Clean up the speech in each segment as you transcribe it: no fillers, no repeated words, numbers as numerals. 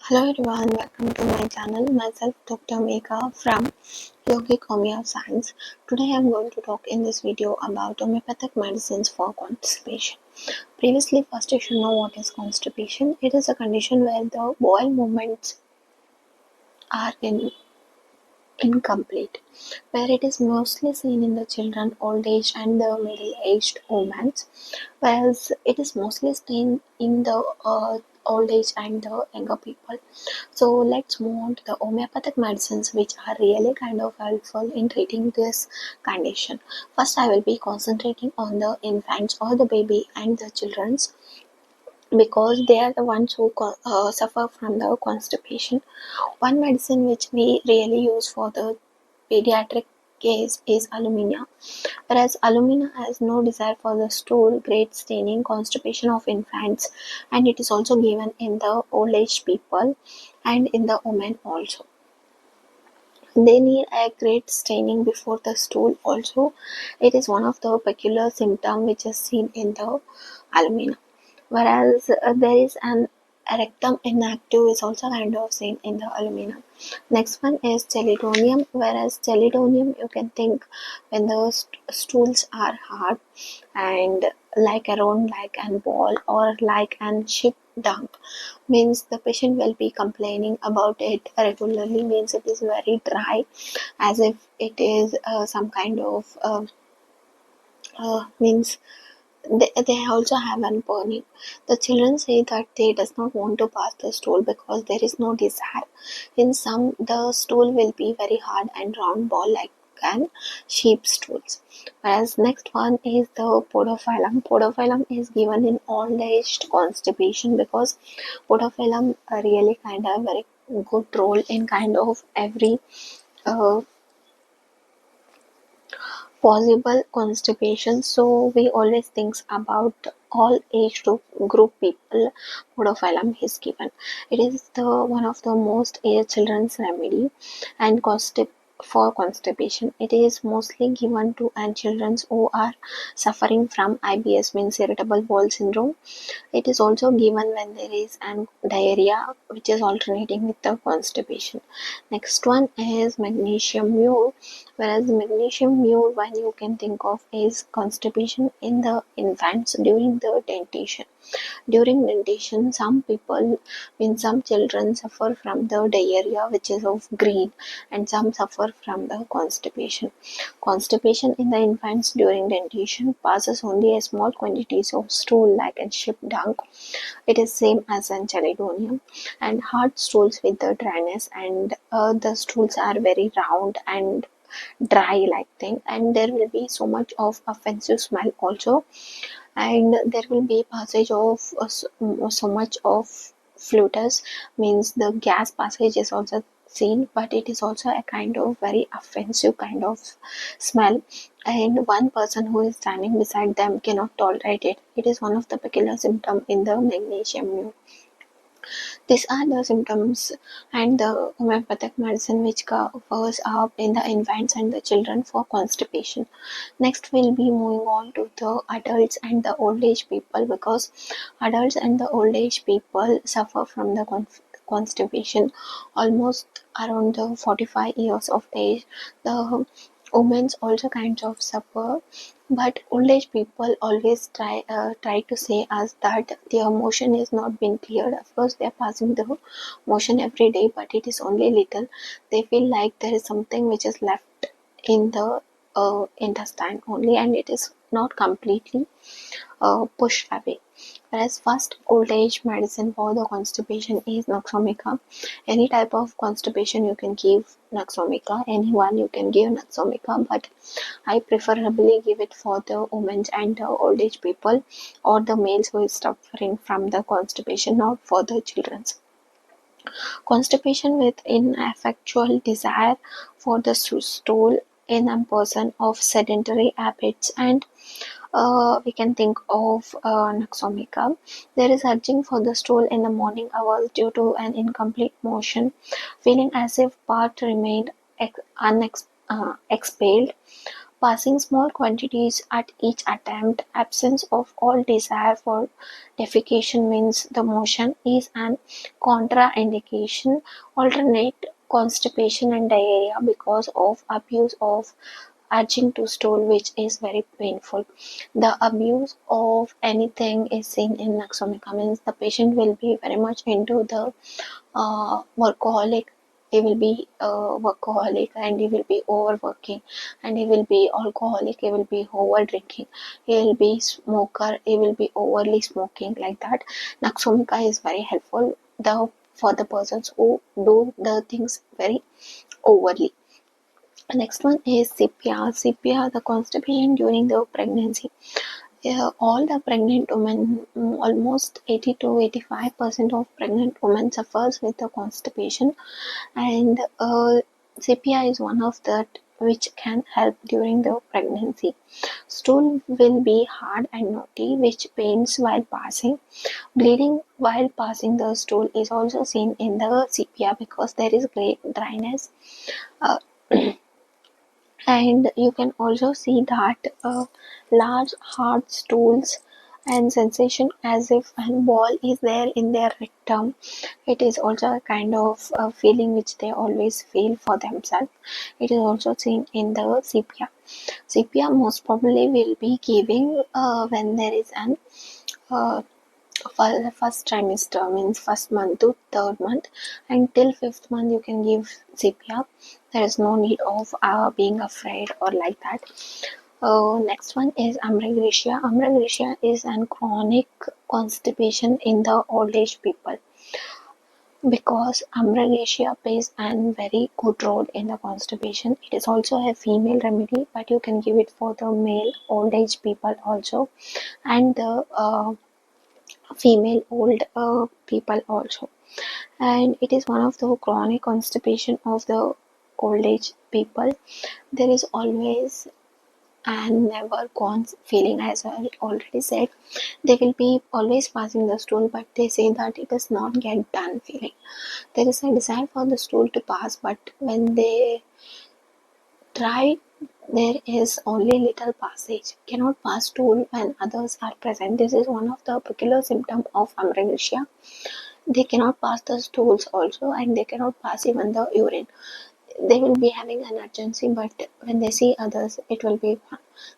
Hello everyone, welcome to my channel. Myself Dr. Megha from Yogic Homeo Science. Today I am going to talk in this video about homeopathic medicines for constipation. Previously, first you should know what is constipation. It is a condition where the bowel movements are incomplete, where it is mostly seen in the children, old age and the middle-aged women, whereas it is mostly seen in the old age and the younger people. So let's move on to the homeopathic medicines which are really kind of helpful in treating this condition. First, I will be concentrating on the infants or the baby and the children's because they are the ones who suffer from the constipation. One medicine which we really use for the pediatric case is alumina. Whereas alumina has no desire for the stool, great staining, constipation of infants, and it is also given in the old age people and in the women also. They need a great staining before the stool also. It is one of the peculiar symptom which is seen in the alumina. Whereas there is an rectum inactive is also kind of seen in the alumina. Next one is chelidonium, whereas chelidonium you can think when the stools are hard and like a round like an ball or like an sheep dung, means the patient will be complaining about it regularly, means it is very dry as if it is some kind of means they also have an burning. The children say that they does not want to pass the stool because there is no desire. In some, the stool will be very hard and round ball like an sheep stools. Whereas next one is the podophyllum. Podophyllum is given in old age constipation because podophyllum really kind of very good role in kind of every uh, possible constipation. So we always think about all age group people podophyllum is given. It is the one of the most children's remedy and for constipation. It is mostly given to children who are suffering from IBS, means irritable bowel syndrome. It is also given when there is an diarrhea which is alternating with the constipation. Next one is magnesium mule, whereas magnesium mule when you can think of is constipation in the infants during the dentition. During dentition, some people, when some children suffer from the diarrhea which is of green and some suffer from the constipation. Constipation in the infants during dentition passes only a small quantities of stool like in sheep dung. It is same as in chelidonium and hard stools with the dryness and the stools are very round and dry like thing, and there will be so much of offensive smell also, and there will be passage of so much of flutus, means the gas passage is also seen, but it is also a kind of very offensive kind of smell, and one person who is standing beside them cannot tolerate it. It is one of the peculiar symptom in the magnesium. These are the symptoms and the homeopathic medicine which covers up in the infants and the children for constipation. Next, we'll be moving on to the adults and the old age people because adults and the old age people suffer from the constipation almost around the 45 years of age. The women also kind of suffer, but old age people always try to say us that their motion is not being cleared. Of course, they are passing the motion every day, but it is only little. They feel like there is something which is left in the intestine only, and it is not completely pushed away. Whereas first old age medicine for the constipation is Naxomica. Any type of constipation you can give Naxomica. Anyone you can give Naxomica, but I preferably give it for the women and the old age people or the males who is suffering from the constipation, not for the children. Constipation with ineffectual desire for the stool in a person of sedentary habits, and we can think of Naxomica. There is urging for the stool in the morning hours due to an incomplete motion, feeling as if part remained expelled, Passing small quantities at each attempt, absence of all desire for defecation means the motion is an contraindication. Alternate constipation and diarrhea because of abuse of urging to stool, which is very painful. The abuse of anything is seen in Naxomica, means the patient will be very much into the workaholic. He will be workaholic, and he will be overworking, and he will be alcoholic, he will be over drinking, he will be smoker, he will be overly smoking, like that. Naxomica is very helpful the for the persons who do the things very overly. Next one is CPR. CPR, the constipation during the pregnancy. Yeah, all the pregnant women, almost 80 to 85% of pregnant women suffers with the constipation, and CPR is one of that which can help during the pregnancy. Stool will be hard and knotty, which pains while passing. Bleeding while passing the stool is also seen in the CPR because there is great dryness. Uh, and you can also see that large hard stools and sensation as if a ball is there in their rectum. It is also a kind of feeling which they always feel for themselves. It is also seen in the sepia. Sepia most probably will be giving when there is an uh, first trimester, means first month to third month, until fifth month you can give CPR. There is no need of being afraid or like that. Next one is ambrosia. Ambrosia is an chronic constipation in the old age people, because ambrosia plays a very good role in the constipation. It is also a female remedy, but you can give it for the male old age people also, and the female old people also. And it is one of the chronic constipation of the old age people. There is always and never gone feeling, as I already said. They will be always passing the stool, but they say that it does not get done feeling. There is a desire for the stool to pass, but when they try, there is only little passage. Cannot pass stool when others are present. This is one of the peculiar symptom of ambrosia. They cannot pass the stools also, and they cannot pass even the urine. They will be having an urgency, but when they see others, it will be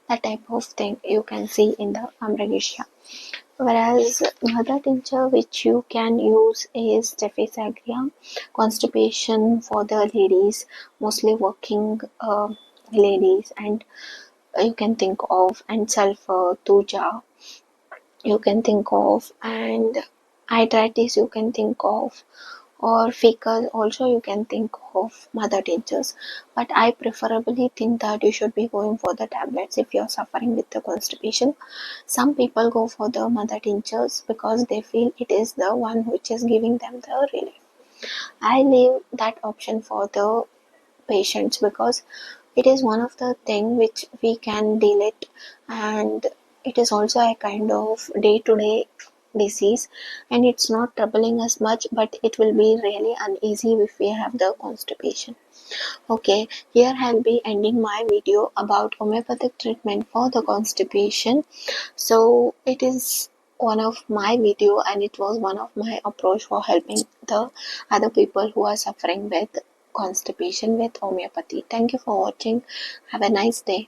that type of thing you can see in the ambrosia. Whereas another tincture which you can use is Staphysagra, constipation for the ladies, mostly working ladies, and you can think of, and sulfur, tuja, you can think of, and hydritis you can think of, or fecal also you can think of mother tinctures. But I preferably think that you should be going for the tablets if you're suffering with the constipation. Some people go for the mother tinctures because they feel it is the one which is giving them the relief. I leave that option for the patients because it is one of the thing which we can deal it, and it is also a kind of day-to-day disease, and it's not troubling us much, but it will be really uneasy if we have the constipation. Okay, here I'll be ending my video about homeopathic treatment for the constipation. So it is one of my video, and it was one of my approach for helping the other people who are suffering with constipation with homeopathy. Thank you for watching. Have a nice day.